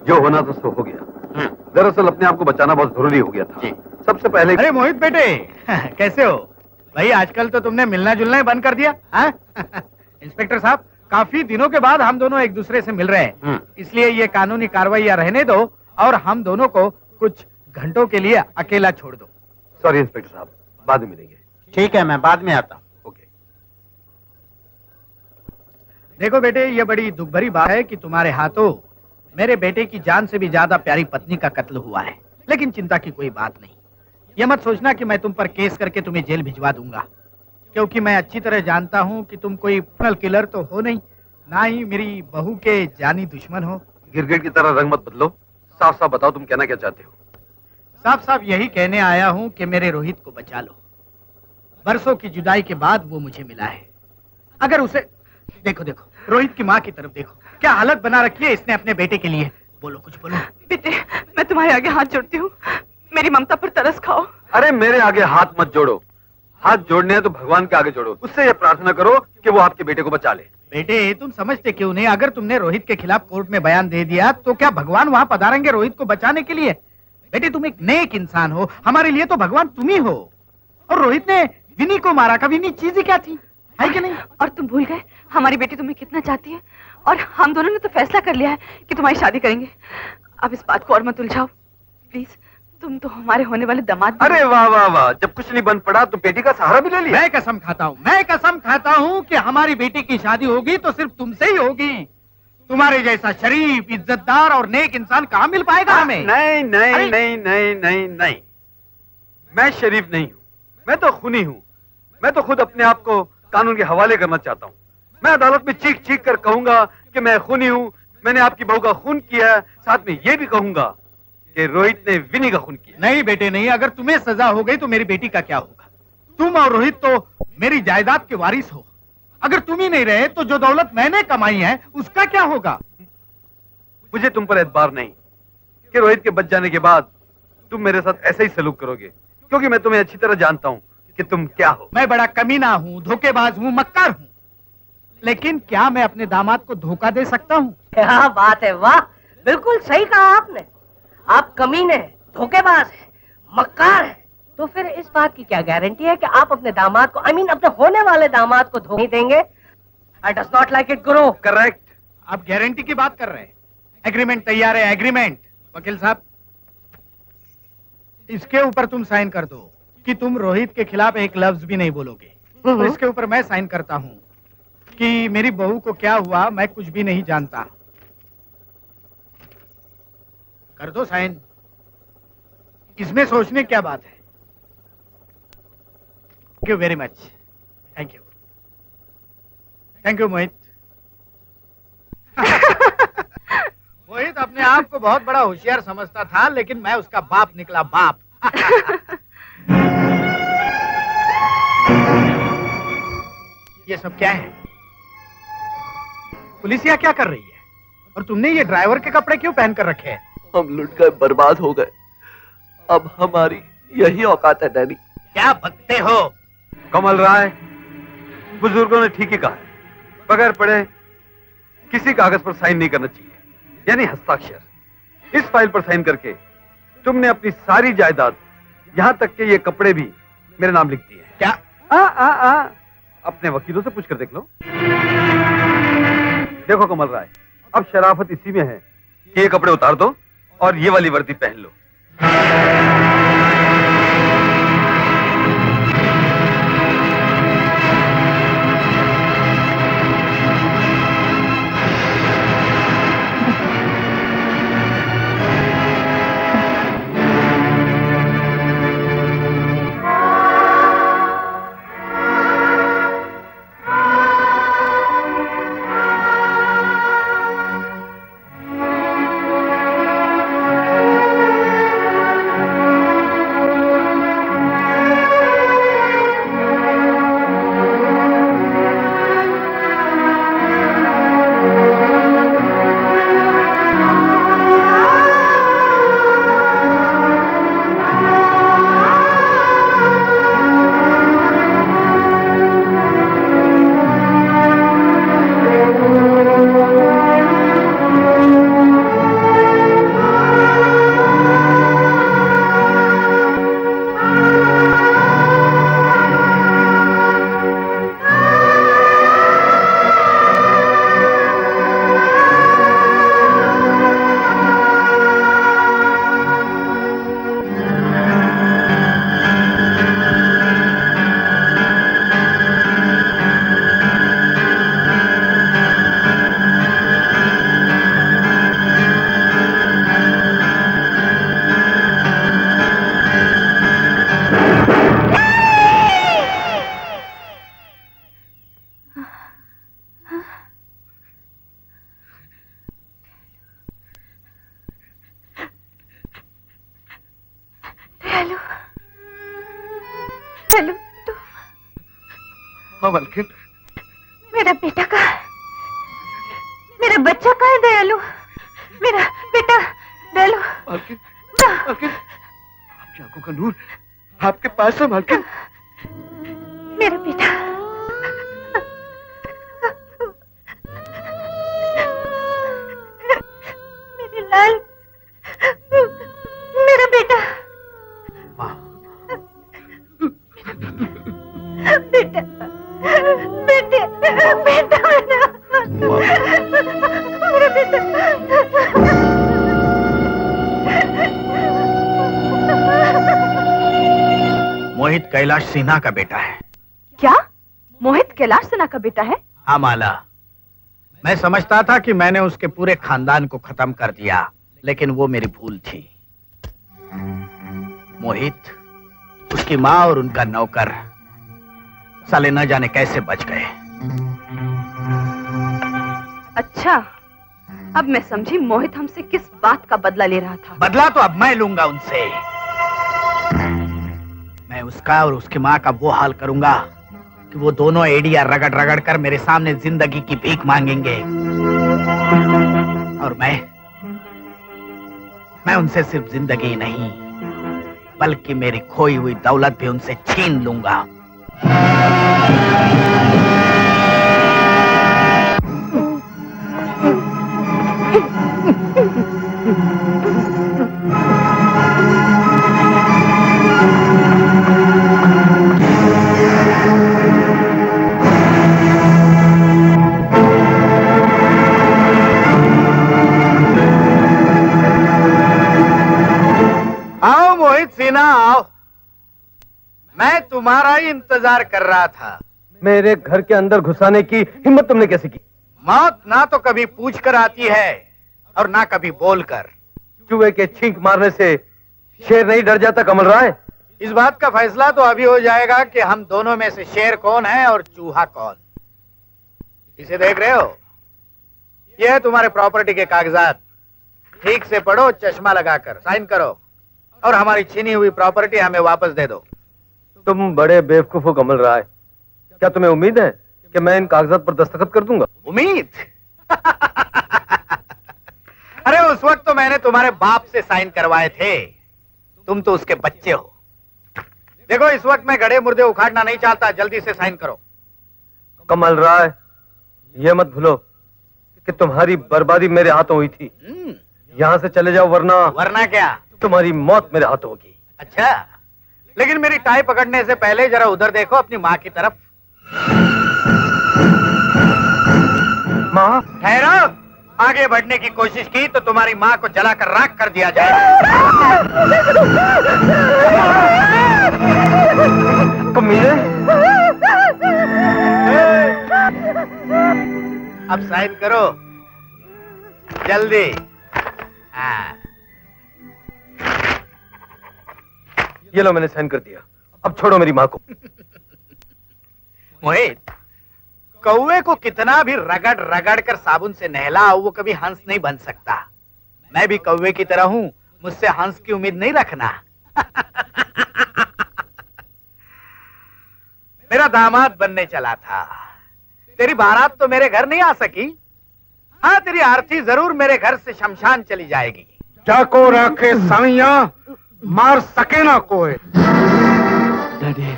जो होना था सो हो गया। दरअसल अपने आप को बचाना बहुत जरूरी हो गया था। जी। सबसे पहले। अरे मोहित बेटे कैसे हो भाई? आजकल तो तुमने मिलना जुलना ही बंद कर दिया। इंस्पेक्टर साहब, काफी दिनों के बाद हम दोनों एक दूसरे से मिल रहे हैं, इसलिए ये कानूनी कार्रवाई रहने दो और हम दोनों को कुछ घंटों के लिए अकेला छोड़ दो। सॉरी इंस्पेक्टर साहब, बाद में मिलेंगे। ठीक है, मैं बाद में आता हूँ। ओके। देखो बेटे, ये बड़ी दुख भरी बात है कि तुम्हारे हाथों मेरे बेटे की जान से भी ज्यादा प्यारी पत्नी का कत्ल हुआ है, लेकिन चिंता की कोई बात नहीं। ये मत सोचना कि मैं तुम पर केस करके तुम्हें जेल भिजवा दूंगा, क्योंकि मैं अच्छी तरह जानता हूँ कि तुम कोई क्रिमिनल किलर तो हो नहीं, ना ही मेरी बहू के जानी दुश्मन हो। गिरगिट की तरह रंग मत बदलो, साफ साफ बताओ तुम कहना क्या चाहते हो। साफ साफ यही कहने आया हूँ कि मेरे रोहित को बचा लो। बरसों की जुदाई के बाद वो मुझे मिला है। अगर उसे देखो देखो, रोहित की माँ की तरफ देखो, क्या हालत बना रखी है इसने अपने बेटे के लिए। बोलो, कुछ बोलो। बेटे, मैं तुम्हारे आगे हाथ जोड़ती हूँ, मेरी ममता पर तरस खाओ। अरे मेरे आगे हाथ मत जोड़ो, हाथ जोड़ने हैं तो भगवान के आगे जोड़ो, उससे ये प्रार्थना करो कि वो आपके बेटे को बचा ले। बेटे, तुम समझते क्यों नहीं? अगर तुमने रोहित के खिलाफ कोर्ट में बयान दे दिया तो क्या भगवान वहाँ पधारेंगे रोहित को बचाने के लिए? बेटे, तुम एक नेक इंसान हो, हमारे लिए तो भगवान तुम ही हो। और रोहित ने विनी को मारा, का विनी चीज ही क्या थी, है कि नहीं? और तुम भूल गए हमारी बेटी तुम्हें कितना चाहती है, और हम दोनों ने तो फैसला कर लिया है कि तुम्हारी शादी करेंगे। अब इस बात को और मत उलझाओ प्लीज, तुम तो हमारे होने वाले दामाद। अरे वाह वाह वाह, जब कुछ नहीं बन पड़ा तो बेटी का सहारा भी ले लिया। मैं कसम खाता हूँ कि हमारी बेटी की शादी होगी तो सिर्फ तुमसे ही होगी। तुम्हारे जैसा शरीफ, इज्जतदार और नेक इंसान कहाँ मिल पाएगा हमें? नहीं नहीं नहीं नहीं नहीं नहीं, मैं शरीफ नहीं हूँ, मैं तो खूनी हूँ। मैं तो खुद अपने आप को कानून के हवाले करना चाहता हूँ। मैं अदालत में चीख चीख कर कहूंगा कि मैं खूनी हूँ, मैंने आपकी बहू का खून किया, साथ में ये भी कहूंगा कि रोहित ने विनी का खून किया। नहीं बेटे नहीं, अगर तुम्हें सजा हो गई तो मेरी बेटी का क्या होगा? तुम और रोहित तो मेरी जायदाद के वारिस हो। अगर तुम ही नहीं रहे तो जो दौलत मैंने कमाई है उसका क्या होगा? मुझे तुम पर एतबार नहीं कि रोहित के बच जाने के बाद तुम मेरे साथ ऐसे ही सलूक करोगे, क्योंकि मैं तुम्हें अच्छी तरह जानता हूँ कि तुम क्या हो। मैं बड़ा कमीना हूँ, धोखेबाज हूँ, मक्कार हूँ, लेकिन क्या मैं अपने दामाद को धोखा दे सकता हूँ? क्या बात है, वाह, बिल्कुल सही कहा आपने। आप कमीने, धोखेबाज है, मक्कार है, तो फिर इस बात की क्या गारंटी है कि आप अपने दामाद को, अपने होने वाले दामाद को धोखा नहीं देंगे? I does not like it Guru. Correct. आप गारंटी की बात कर रहे हैं? एग्रीमेंट तैयार है, एग्रीमेंट। वकील साहब, इसके ऊपर तुम साइन कर दो कि तुम रोहित के खिलाफ एक लफ्ज भी नहीं बोलोगे। तो इसके ऊपर मैं साइन करता हूँ कि मेरी बहू को क्या हुआ मैं कुछ भी नहीं जानता। कर दो साइन, इसमें सोचने क्या बात है। Thank you very much. Thank you, thank you Mohit. Mohit अपने आप को बहुत बड़ा होशियार समझता था, लेकिन मैं उसका बाप निकला, बाप। ये सब क्या है? पुलिसिया क्या कर रही है? और तुमने ये ड्राइवर के कपड़े क्यों पहन कर रखे हैं? हम लुट गए, बर्बाद हो गए, अब हमारी यही औकात है डैडी। क्या बकते हो? कमल राय, बुजुर्गों ने ठीक ही कहा है, बगैर पढ़े किसी कागज पर साइन नहीं करना चाहिए, यानी हस्ताक्षर। इस फाइल पर साइन करके तुमने अपनी सारी जायदाद, यहां तक के ये कपड़े भी मेरे नाम लिख दिए। क्या? अपने वकीलों से पूछकर देख लो। देखो कमल राय, अब शराफत इसी में है कि ये कपड़े उतार दो और ये वाली वर्दी पहन लो। दयालु, दयालु तू, हाँ मालकिन। मेरा बेटा कहाँ है? मेरा बच्चा कहाँ है दयालु? मेरा बेटा दयालु। मालकिन, मालकिन, आपकी आंखों का नूर आपके पास है मालकिन। मेरा बेटा, मेरे लाल, मेरा बेटा, बेटा, बेटे, बेटा मेरा बेटा। मोहित कैलाश सिन्हा का बेटा है। क्या? मोहित कैलाश सिन्हा का बेटा है? हाँ माला, मैं समझता था कि मैंने उसके पूरे खानदान को खत्म कर दिया, लेकिन वो मेरी भूल थी। मोहित, उसकी माँ और उनका नौकर साले न जाने कैसे बच गए। अच्छा, अब मैं समझी मोहित हमसे किस बात का बदला ले रहा था। बदला तो अब मैं लूंगा उनसे। मैं उसका और उसकी माँ का वो हाल करूंगा कि वो दोनों एडिया रगड़ रगड़ कर मेरे सामने जिंदगी की भीख मांगेंगे। और मैं उनसे सिर्फ जिंदगी ही नहीं, बल्कि मेरी खोई हुई दौलत भी उनसे छीन लूंगा। आओ मोहित सिन्हा, आओ। मैं तुम्हारा ही इंतजार कर रहा था। मेरे घर के अंदर घुसाने की हिम्मत तुमने कैसे की? मौत ना तो कभी पूछ कर आती है और ना कभी बोल कर। चूहे के छींक मारने से शेर नहीं डर जाता कमल राय। इस बात का फैसला तो अभी हो जाएगा कि हम दोनों में से शेर कौन है और चूहा कौन। इसे देख रहे हो? यह है तुम्हारे प्रॉपर्टी के कागजात। ठीक से पढ़ो, चश्मा लगाकर साइन करो और हमारी छीनी हुई प्रॉपर्टी हमें वापस दे दो। तुम बड़े बेवकूफ हो कमल राय। क्या तुम्हें उम्मीद है कि मैं इन कागजात पर दस्तखत कर दूंगा? उम्मीद? अरे उस वक्त तो मैंने तुम्हारे बाप से साइन करवाए थे, तुम तो उसके बच्चे हो। देखो, इस वक्त मैं गड़े मुर्दे उखाड़ना नहीं चाहता, जल्दी से साइन करो। कमल राय, ये मत भूलो कि तुम्हारी बर्बादी मेरे हाथों हुई थी। यहाँ से चले जाओ, वरना क्या? तुम्हारी मौत मेरे हाथों होगी। अच्छा, लेकिन मेरी टाई पकड़ने से पहले जरा उधर देखो, अपनी माँ की तरफ। माँ? ठहरो। आगे बढ़ने की कोशिश की तो तुम्हारी माँ को जलाकर राख कर दिया जाए। कमीने! अब साइन करो जल्दी। हाँ। ये लो, मैंने साइन कर दिया। अब छोड़ो मेरी माँ को। मोहित, कौवे को कितना भी रगड़ रगड़ कर साबुन से नहलाओ, वो कभी हंस नहीं बन सकता। मैं भी कौवे की तरह हूं, मुझसे हंस की उम्मीद नहीं रखना। मेरा दामाद बनने चला था। तेरी बारात तो मेरे घर नहीं आ सकी। हाँ, तेरी आरती जरूर मेरे घर से शमशान चली जाएगी। जाको रखे साइया, मार सके ना कोई। डैडी,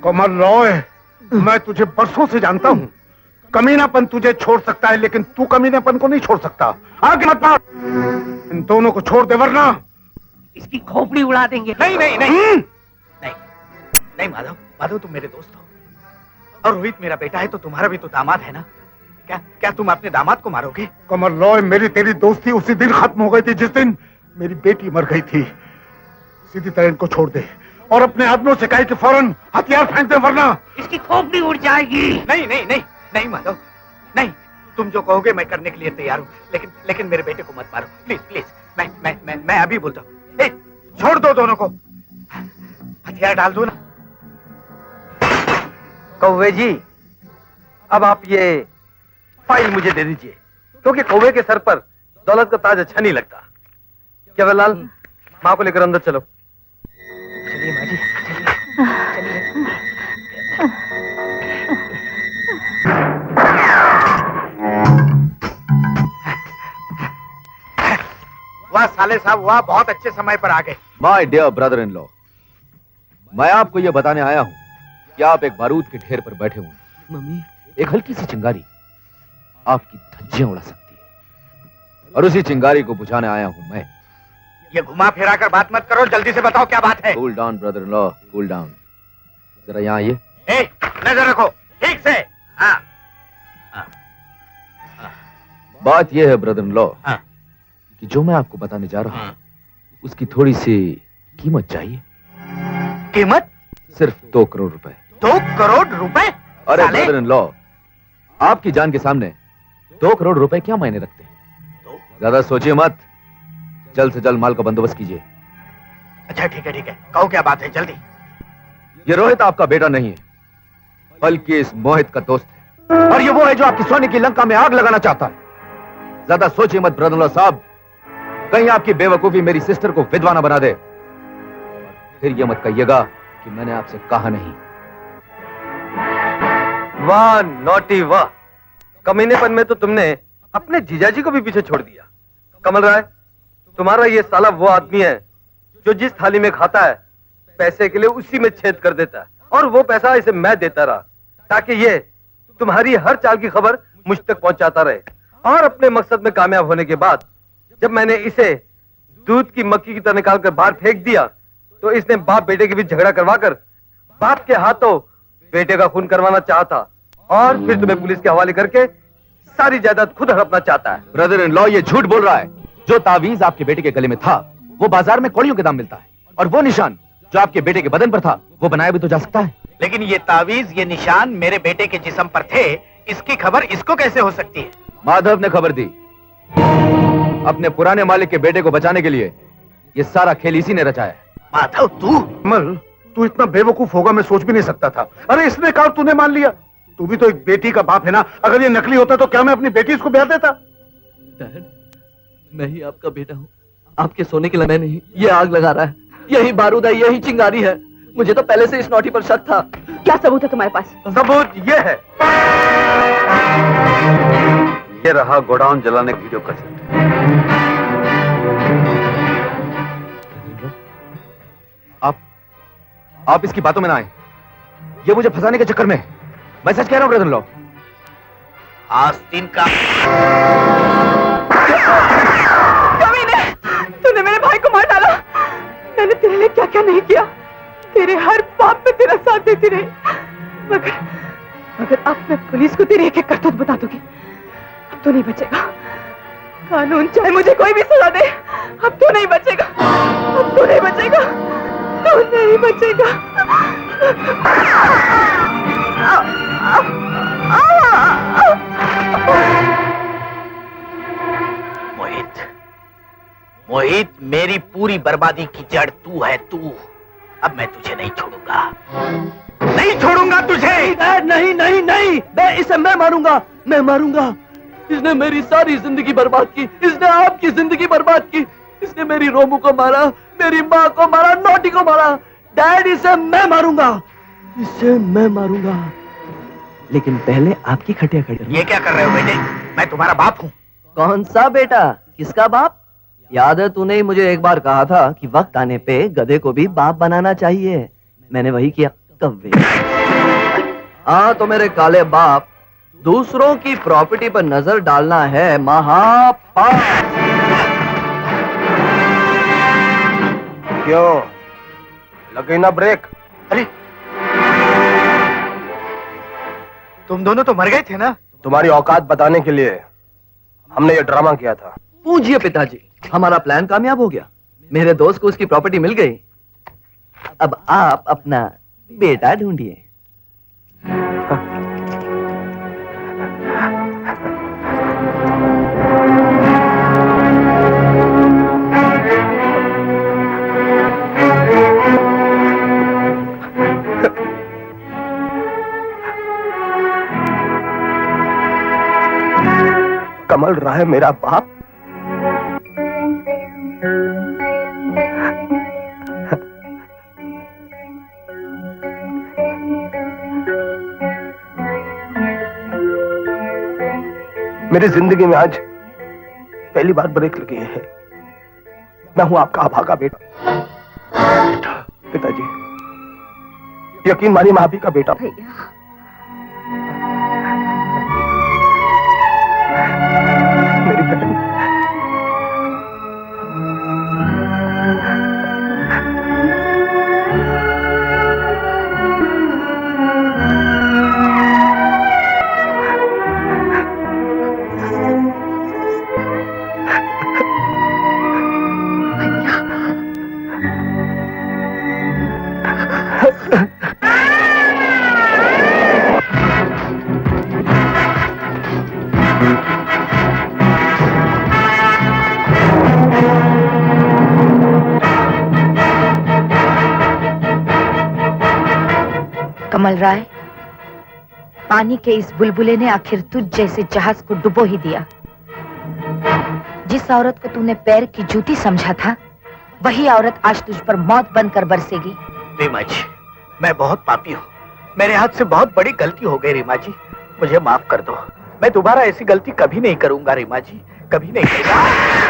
कमल रॉय, मैं तुझे बरसों से जानता हूँ। कमीनापन तुझे छोड़ सकता है, लेकिन तू कमीनापन को नहीं छोड़ सकता। आगे मत बढ़, इन दोनों को छोड़ दे वरना इसकी खोपड़ी उड़ा देंगे। नहीं नहीं नहीं नहीं नहीं माधव, माधव तुम मेरे दोस्त हो और रोहित मेरा बेटा है, तो तुम्हारा भी तो दामाद है ना। क्या तुम अपने दामाद को मारोगे? कमल रॉय, मेरी तेरी दोस्ती उसी दिन खत्म हो गई थी जिस दिन मेरी बेटी मर गई थी। सीधी तरह इनको छोड़ दे और अपने आदमियों से कहे कि फौरन हथियार फेंक दे, वरना इसकी खोपड़ी उड़ जाएगी। नहीं नहीं नहीं नहीं माधव, नहीं। तुम जो कहोगे मैं करने के लिए तैयार हूँ, लेकिन मेरे बेटे को मत मारो, प्लीज प्लीज। मैं अभी बोलता हूँ। छोड़ दो दोनों को, हथियार डाल दो ना। कौवे जी, अब आप ये फाइल मुझे दे दीजिए, क्योंकि कौवे के सर पर दौलत का ताज अच्छा नहीं लगता। केवललाल, माँ को लेकर अंदर चलो। चलिए माँ जी, चलिए। वाह साले साहब, वाह, बहुत अच्छे समय पर आ गए। My dear brother in law, मैं आपको यह बताने आया हूं कि आप एक बारूद के ढेर पर बैठे हुए। मम्मी, एक हल्की सी चिंगारी आपकी धज्जियां उड़ा सकती है, और उसी चिंगारी को बुझाने आया हूं मैं। ये घुमा फिरा कर बात मत करो, जल्दी से बताओ क्या बात है। Cool down brother in law, cool down. जरा यहाँ आइए। ए, नजर रखो ठीक से। हाँ। बात यह है ब्रदर इन लॉ हाँ। कि जो मैं आपको बताने जा रहा हूं उसकी थोड़ी सी कीमत चाहिए। कीमत? सिर्फ 2 करोड़ रुपए। 2 करोड़ रुपए? अरे साले? ब्रदर इन लॉ, आपकी जान के सामने 2 करोड़ रुपए क्या मायने रखते हैं? ज्यादा सोचिए मत, जल्द से जल्द माल का बंदोबस्त कीजिए। अच्छा ठीक है, कहो क्या बात है, जल्दी। ये रोहित आपका बेटा नहीं है, बल्कि इस मोहित का दोस्त है, और ये वो है जो आपकी सोने की लंका में आग लगाना चाहता है। ज्यादा सोचिए मत ब्रदर इन लॉ साहब, कहीं आपकी बेवकूफी मेरी सिस्टर को विधवा ना बना दे। फिर ये मत कहिएगा कि मैंने आपसे कहा नहीं। वाह नॉटी वाह, कमीनेपन में तो तुमने अपने जीजाजी को भी पीछे छोड़ दिया। कमल राय, तुम्हारा ये साला वो आदमी है जो जिस थाली में खाता है पैसे के लिए उसी में छेद कर देता है, और वो पैसा इसे मैं देता रहा ताकि ये तुम्हारी हर चाल की खबर मुझ तक पहुंचाता रहे। और अपने मकसद में कामयाब होने के बाद जब मैंने इसे दूध की मक्खी की तरह निकालकर बाहर फेंक दिया तो इसने बाप बेटे के बीच झगड़ा करवाकर बाप के हाथों बेटे का खून करवाना चाहता, और फिर तुम्हें पुलिस के हवाले करके सारी जायदाद खुद हड़पना चाहता है। ब्रदर इन लॉ ये झूठ बोल रहा है। जो तावीज आपके बेटे के गले में था वो बाजार में कौड़ियों के दाम मिलता है, और वो निशान जो आपके बेटे के बदन पर था वो बनाया भी तो जा सकता है। लेकिन ये तावीज, ये निशान मेरे बेटे के जिस्म पर थे, इसकी खबर इसको कैसे हो सकती है? माधव ने खबर दी। अपने पुराने मालिक के बेटे को बचाने के लिए ये सारा खेल इसी ने रचाया है। माधव तू? कमल, तू इतना बेवकूफ होगा मैं सोच भी नहीं सकता था। अरे इसने कहा तूने मान लिया। तू भी तो एक बेटी का बाप है ना। अगर ये नकली होता तो क्या मैं अपनी बेटी इसको ब्याह देता? डैड, मैं ही आपका बेटा हूँ, आपके सोने के लिए मैं नहीं। ये आग लगा रहा है, यही बारूद है, यही चिंगारी है। मुझे तो पहले से इस नौटी पर शक था। क्या सबूत है तुम्हारे पास? सबूत ये है, ये रहा गोडाउन जलाने की वीडियो कैसेट। आप इसकी बातों में ना आए, ये मुझे फंसाने के चक्कर में। मैं सच कह रहा हूं ब्रदर लॉ। आस्तीन का कमीने, तूने मेरे भाई को मार डाला। मैंने तेरे लिए क्या क्या नहीं किया, तेरे हर पाप में तेरा साथ देती रही, मगर अब मैं पुलिस को तेरी एक एक करतूत बता दूंगी। अब तो नहीं बचेगा। कानून चाहे मुझे कोई भी सजा दे, अब तो नहीं बचेगा, अब तो नहीं बचेगा, तू नहीं बचेगा। मोहित, मोहित, मेरी पूरी बर्बादी की जड़ तू है, तू। अब मैं तुझे नहीं छोड़ूंगा, नहीं छोड़ूंगा तुझे। नहीं नहीं नहीं, इसे मैं मारूंगा, मैं मारूंगा। इसने मेरी सारी जिंदगी बर्बाद की, इसने आपकी जिंदगी बर्बाद की, इसने मेरी रोमू को मारा, मेरी माँ को मारा, नौटी को मारा। डैड, इसे मैं मारूंगा, इसे मैं मारूंगा, लेकिन पहले आपकी खटिया खड़ी। ये क्या कर रहे हो बेटे? मैं तुम्हारा बाप हूँ। कौन सा बेटा? किसका बाप? याद है तूने ही मुझे एक बार कहा था कि वक्त आने पे गधे को भी बाप बनाना चाहिए। मैंने वही किया। कव्वे। हाँ तो मेरे काले बाप, दूसरों की प्रॉपर्टी पर नजर डालना है महापाप। क्यों लगे ना ब्रेक? अरे तुम दोनों तो मर गए थे ना? तुम्हारी औकात बताने के लिए हमने ये ड्रामा किया था। पूजिए पिताजी, हमारा प्लान कामयाब हो गया। मेरे दोस्त को उसकी प्रॉपर्टी मिल गई। अब आप अपना बेटा ढूंढिए। कमल राय मेरा बाप? मेरी जिंदगी में आज पहली बार ब्रेक लगी है। मैं हूं आपका अभागा बेटा। पिताजी, यकीन मानिए मैं आप ही का बेटा हूं। मेरी बहन, कमल राय, पानी के इस बुलबुले ने आखिर तुझ जैसे जहाज को डुबो ही दिया। जिस औरत को तूने पैर की जूती समझा था, वही औरत आज तुझ पर मौत बनकर बरसेगी। रीमा जी, मैं बहुत पापी हूँ। मेरे हाथ से बहुत बड़ी गलती हो गई रीमा जी, मुझे माफ कर दो। मैं दोबारा ऐसी गलती कभी नहीं करूंगा रीमा जी, कभी नहीं करूंगा।